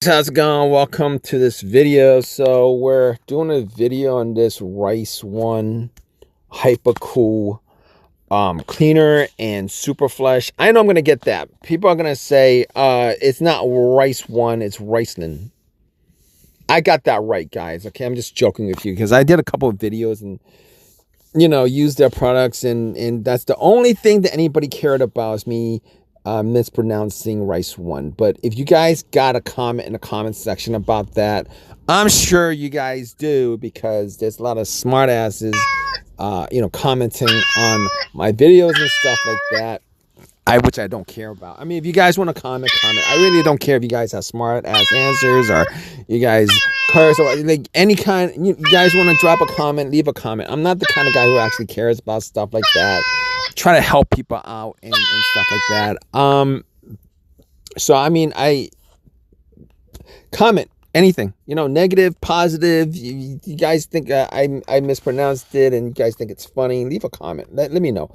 how's it going? Welcome to this video. So we're doing a video on this Rice One hyper cool cleaner and super flush. I know I'm gonna get that. People are gonna say it's not Rice One, it's Rislone. I got that right, guys. Okay, I'm just joking with you because I did a couple of videos and used their products, and that's the only thing that anybody cared about is me mispronouncing Rice One. But if you guys got a comment in the comment section about that, I'm sure you guys do, because there's a lot of smart asses commenting on my videos and stuff like that, which I don't care about. I mean, if you guys want to comment. I really don't care if you guys have smart ass answers or you guys curse or like any kind. You guys want to drop a comment, leave a comment. I'm not the kind of guy who actually cares about stuff like that. Try to help people out and stuff like that. So I mean, I comment anything, negative, positive. You guys think I mispronounced it and you guys think it's funny, leave a comment. Let me know.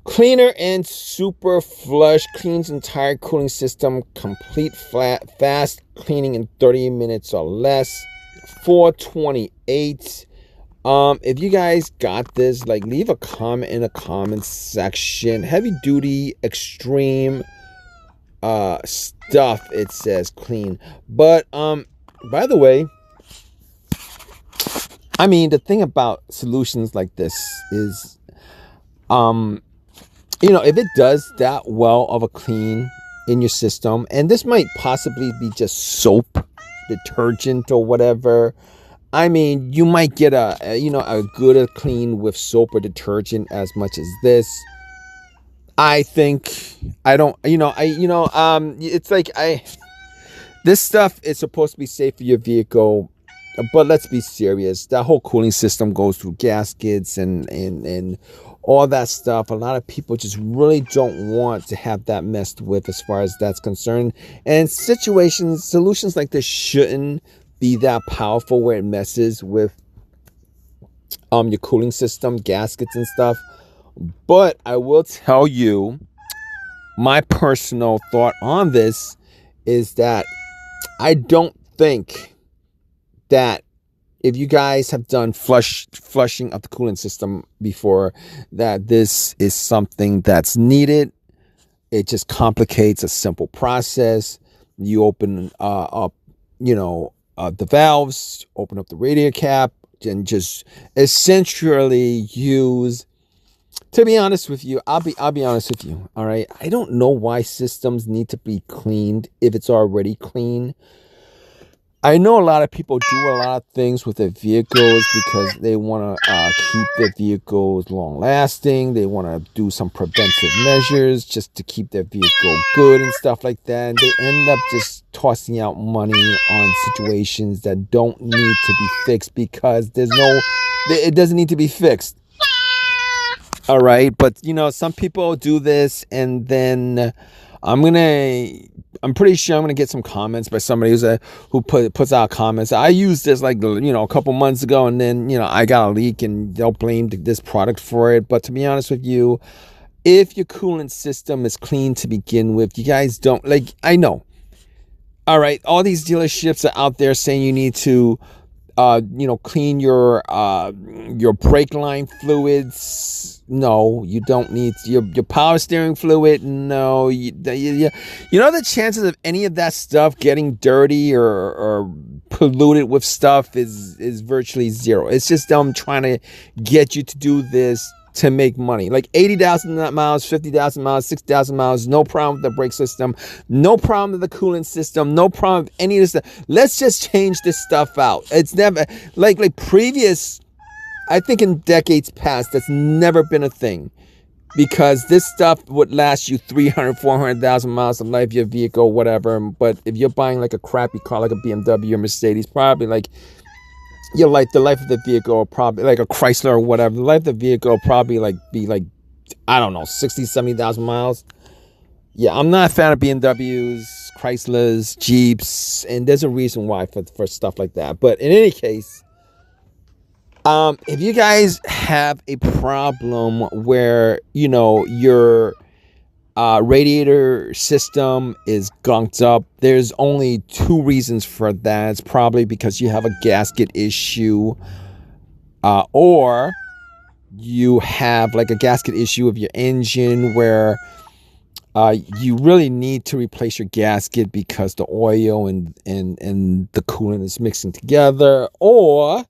Cleaner and super flush cleans entire cooling system, complete fast cleaning in 30 minutes or less. $4.28. If you guys got this, like, leave a comment in the comment section. Heavy duty, extreme stuff, it says clean. But by the way, I mean, the thing about solutions like this is if it does that well of a clean in your system, and this might possibly be just soap, detergent or whatever. I mean, you might get a good clean with soap or detergent as much as this. I think it's like this stuff is supposed to be safe for your vehicle, but let's be serious. That whole cooling system goes through gaskets and all that stuff. A lot of people just really don't want to have that messed with as far as that's concerned. And solutions like this shouldn't be that powerful where it messes with your cooling system, gaskets and stuff. But I will tell you, my personal thought on this is that I don't think that if you guys have done flushing of the cooling system before, that this is something that's needed. It just complicates a simple process. You open up, the valves, open up the radiator cap, and just essentially use. To be honest with you, I'll be honest with you. All right, I don't know why systems need to be cleaned if it's already clean. I know a lot of people do a lot of things with their vehicles because they want to keep their vehicles long lasting. They want to do some preventive measures just to keep their vehicle good and stuff like that. And they end up just tossing out money on situations that don't need to be fixed because it doesn't need to be fixed. All right. But, some people do this, and then I'm pretty sure I'm gonna get some comments by somebody who puts out comments. I used this a couple months ago, and then I got a leak, and they'll blame this product for it. But to be honest with you, if your coolant system is clean to begin with, you guys don't I know. All right, all these dealerships are out there saying you need to clean your brake line fluids. No, you don't need your power steering fluid. No, the chances of any of that stuff getting dirty or polluted with stuff is virtually zero. It's just them trying to get you to do this to make money. Like 80,000 miles, 50,000 miles, 60,000 miles, no problem with the brake system, no problem with the coolant system, no problem with any of this stuff. Let's just change this stuff out. It's never like previous, I think in decades past, that's never been a thing, because this stuff would last you 300, 400,000 miles of life, your vehicle, whatever. But if you're buying like a crappy car, like a BMW or Mercedes, probably like the life of the vehicle, probably like a Chrysler or whatever, the life of the vehicle probably be I don't know, 60, 70,000 miles. Yeah, I'm not a fan of BMWs, Chryslers, Jeeps, and there's a reason why for stuff like that. But in any case, if you guys have a problem where your Radiator system is gunked up. There's only two reasons for that. It's probably because you have a gasket issue, or you have like a gasket issue of your engine where you really need to replace your gasket because the oil and the coolant is mixing together, or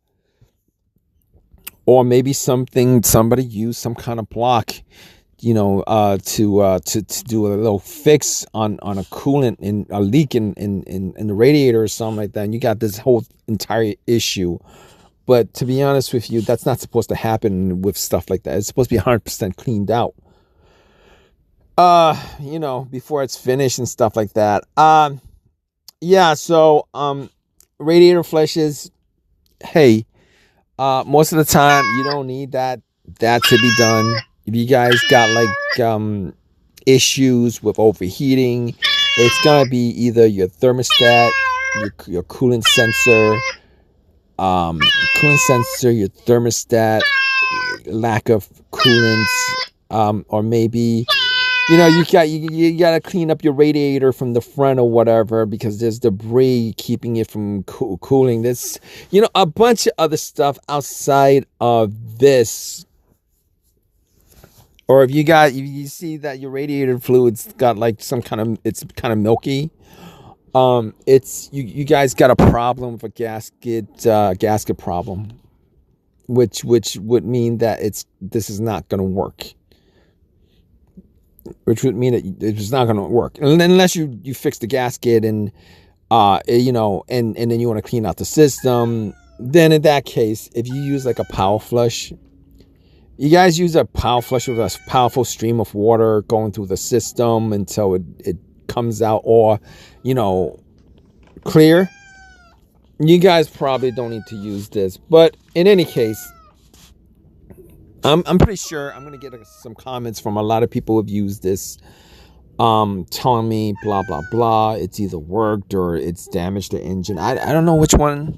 maybe somebody used some kind of block, you know, to do a little fix on a coolant in a leak in the radiator or something like that, and you got this whole entire issue. But to be honest with you, that's not supposed to happen with stuff like that. It's supposed to be 100% cleaned out, you know, before it's finished and stuff like that. Yeah, so radiator flushes, hey, most of the time you don't need that to be done. If you guys got like issues with overheating, it's gonna be either your thermostat, your coolant sensor, your thermostat, lack of coolant, or maybe, you know, you gotta clean up your radiator from the front or whatever because there's debris keeping it from cooling. There's, you know, a bunch of other stuff outside of this. Or if you see that your radiator fluid's got like some kind of, it's kind of milky, it's you guys got a problem with a gasket problem, which would mean that this is not going to work. Which would mean that it's not going to work unless you fix the gasket and you know, and then you want to clean out the system. Then in that case, if you use like a power flush. You guys use a power flush with a powerful stream of water going through the system until it comes out, or, you know, clear. You guys probably don't need to use this, but in any case, I'm pretty sure I'm gonna get some comments from a lot of people who've used this, telling me blah blah blah. It's either worked or it's damaged the engine. I don't know which one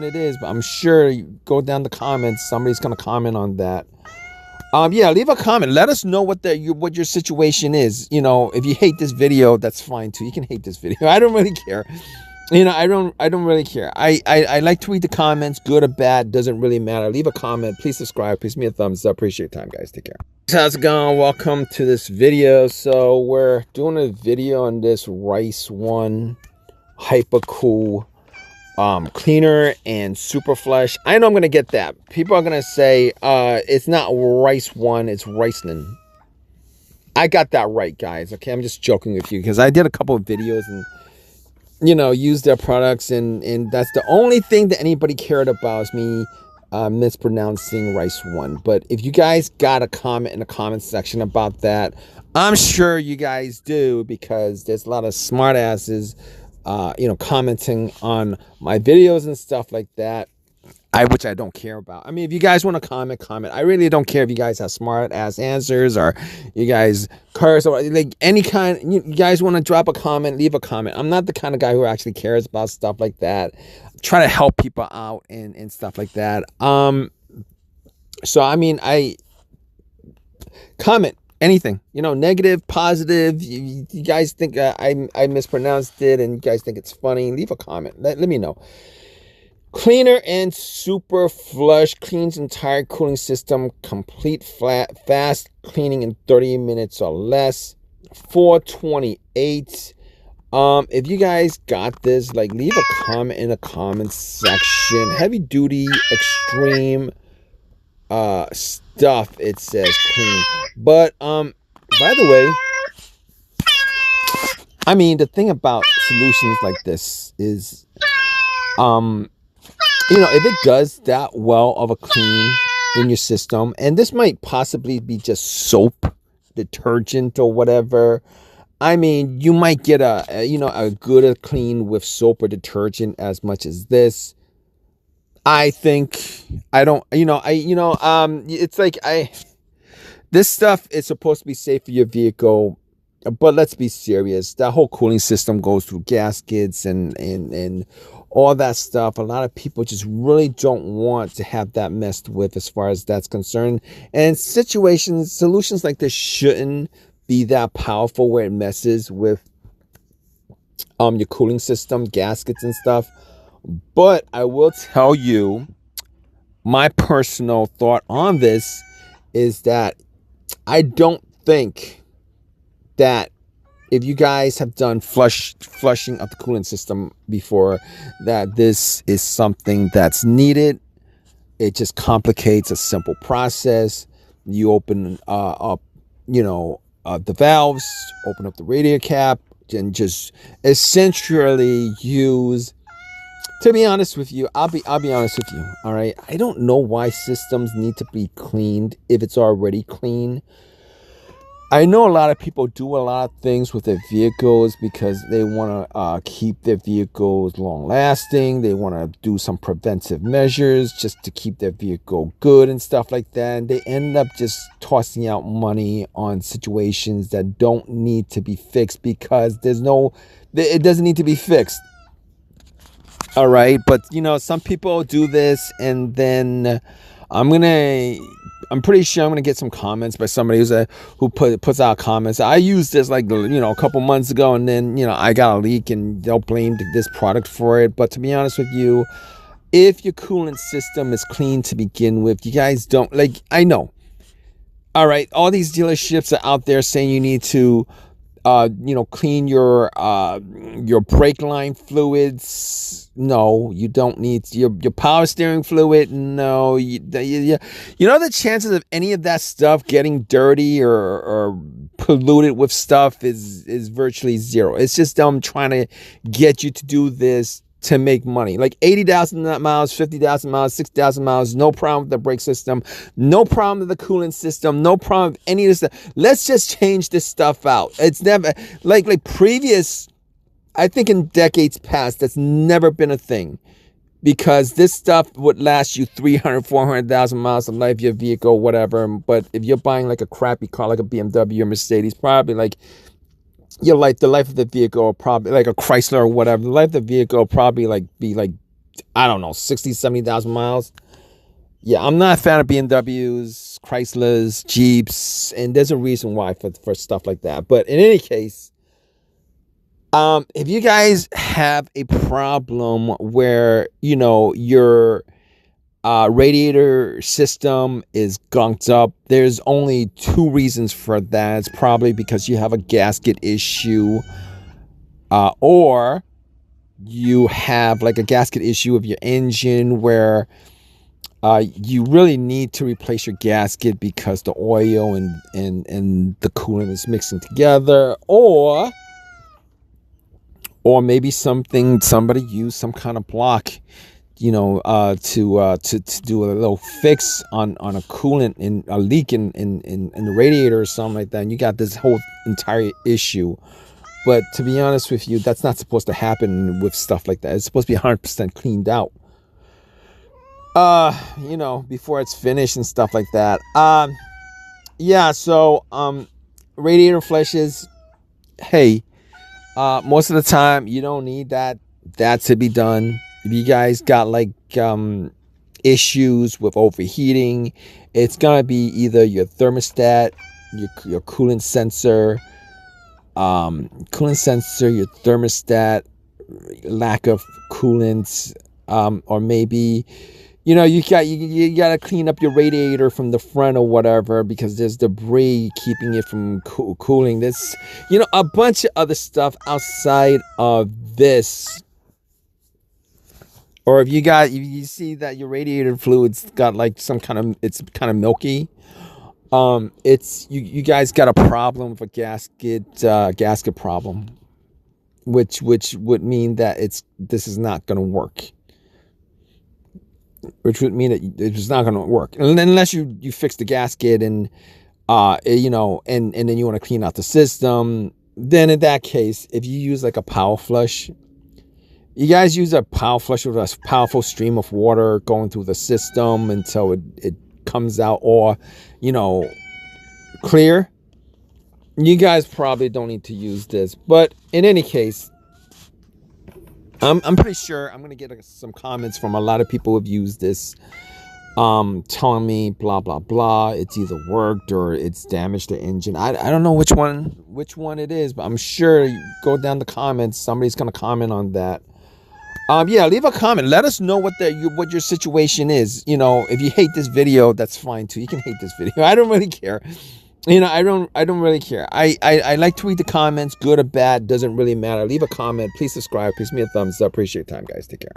it is, but I'm sure you go down the comments, somebody's gonna comment on that. Yeah, leave a comment. Let us know what your situation is. You know, if you hate this video, that's fine too. You can hate this video. I don't really care. You know, I don't really care. I like to read the comments, good or bad, doesn't really matter. Leave a comment. Please subscribe. Please give me a thumbs up. Appreciate your time, guys. Take care. How's it going? Welcome to this video. So we're doing a video on this Rice One hyper cool cleaner and super flush. I know I'm gonna get that. People are gonna say it's not Rice One, it's Rislone. I got that right, guys. Okay, I'm just joking with you because I did a couple of videos and, you know, used their products, and that's the only thing that anybody cared about is me mispronouncing Rice One. But if you guys got a comment in the comment section about that, I'm sure you guys do, because there's a lot of smart asses you know, commenting on my videos and stuff like that, which I don't care about. I mean, if you guys want to comment. I really don't care if you guys have smart ass answers or you guys curse or like any kind. You guys want to drop a comment, leave a comment. I'm not the kind of guy who actually cares about stuff like that. I'm trying to help people out and stuff like that. So I mean, I comment anything, you know, negative, positive. You guys think I mispronounced it and you guys think it's funny, leave a comment. Let me know. Cleaner and super flush cleans entire cooling system, complete fast cleaning in 30 minutes or less. $4.28. If you guys got this, like, leave a comment in the comment section. Heavy duty, extreme stuff, it says clean. But by the way, I mean, the thing about solutions like this is you know, if it does that well of a clean in your system, and this might possibly be just soap, detergent or whatever, I mean, you might get a good clean with soap or detergent as much as this. I think it's like this stuff is supposed to be safe for your vehicle, but let's be serious. That whole cooling system goes through gaskets and all that stuff. A lot of people just really don't want to have that messed with as far as that's concerned. And solutions like this shouldn't be that powerful where it messes with your cooling system, gaskets and stuff. But I will tell you, my personal thought on this is that I don't think that if you guys have done flushing of the coolant system before, that this is something that's needed. It just complicates a simple process. You open up, the valves, open up the radiator cap, and just essentially use. To be honest with you, I'll be honest with you. All right, I don't know why systems need to be cleaned if it's already clean. I know a lot of people do a lot of things with their vehicles because they want to keep their vehicles long lasting. They want to do some preventive measures just to keep their vehicle good and stuff like that. And they end up just tossing out money on situations that don't need to be fixed because it doesn't need to be fixed. All right. But, some people do this, and then I'm pretty sure I'm gonna get some comments by somebody who puts out comments. I used this a couple months ago, and then I got a leak, and they'll blame this product for it. But to be honest with you, if your coolant system is clean to begin with, you guys don't I know. All right, all these dealerships are out there saying you need to clean your brake line fluids. No, you don't need your power steering fluid. No, the chances of any of that stuff getting dirty or polluted with stuff is virtually zero. It's just them trying to get you to do this to make money. Like 80,000 miles, 50,000 miles, 60,000 miles, no problem with the brake system, no problem with the coolant system, no problem with any of this stuff. Let's just change this stuff out. It's never like previous, I think in decades past, that's never been a thing, because this stuff would last you 300, 400,000 miles of life, your vehicle, whatever. But if you're buying like a crappy car, like a BMW or Mercedes, probably like the life of the vehicle, probably like a Chrysler or whatever, the life of the vehicle probably be I don't know, 60, 70,000 miles. Yeah, I'm not a fan of BMWs, Chryslers, Jeeps, and there's a reason why for stuff like that. But in any case, if you guys have a problem where, your radiator system is gunked up, there's only two reasons for that. It's probably because you have a gasket issue, or you have like a gasket issue of your engine where you really need to replace your gasket because the oil and the coolant is mixing together, or maybe somebody used some kind of block, to do a little fix on a coolant in a leak in the radiator or something like that, and you got this whole entire issue. But to be honest with you, that's not supposed to happen with stuff like that. It's supposed to be 100% cleaned out, before it's finished and stuff like that. So radiator flushes, hey, most of the time you don't need that to be done. If you guys got issues with overheating, it's gonna be either your thermostat, your coolant sensor, your thermostat, lack of coolant, or maybe you got to clean up your radiator from the front or whatever, because there's debris keeping it from cooling. There's a bunch of other stuff outside of this. Or if you see that your radiator fluid's got it's kind of milky, it's you guys got a problem with a gasket problem, which would mean that this is not going to work. Which would mean that it's not going to work unless you fix the gasket and and then you want to clean out the system. Then in that case, if you use like a power flush. You guys use a power flush with a powerful stream of water going through the system until it comes out or, clear. You guys probably don't need to use this. But in any case, I'm pretty sure I'm going to get some comments from a lot of people who've used this. telling me blah blah blah, it's either worked or it's damaged the engine. I don't know which one it is, but I'm sure you go down the comments, somebody's gonna comment on that. Yeah, leave a comment, let us know what your situation is. You know, if you hate this video, that's fine too, you can hate this video. I don't really care. You know, I don't really care. I like to read the comments, good or bad, doesn't really matter. Leave a comment, please subscribe, please give me a thumbs up. Appreciate your time, guys. Take care.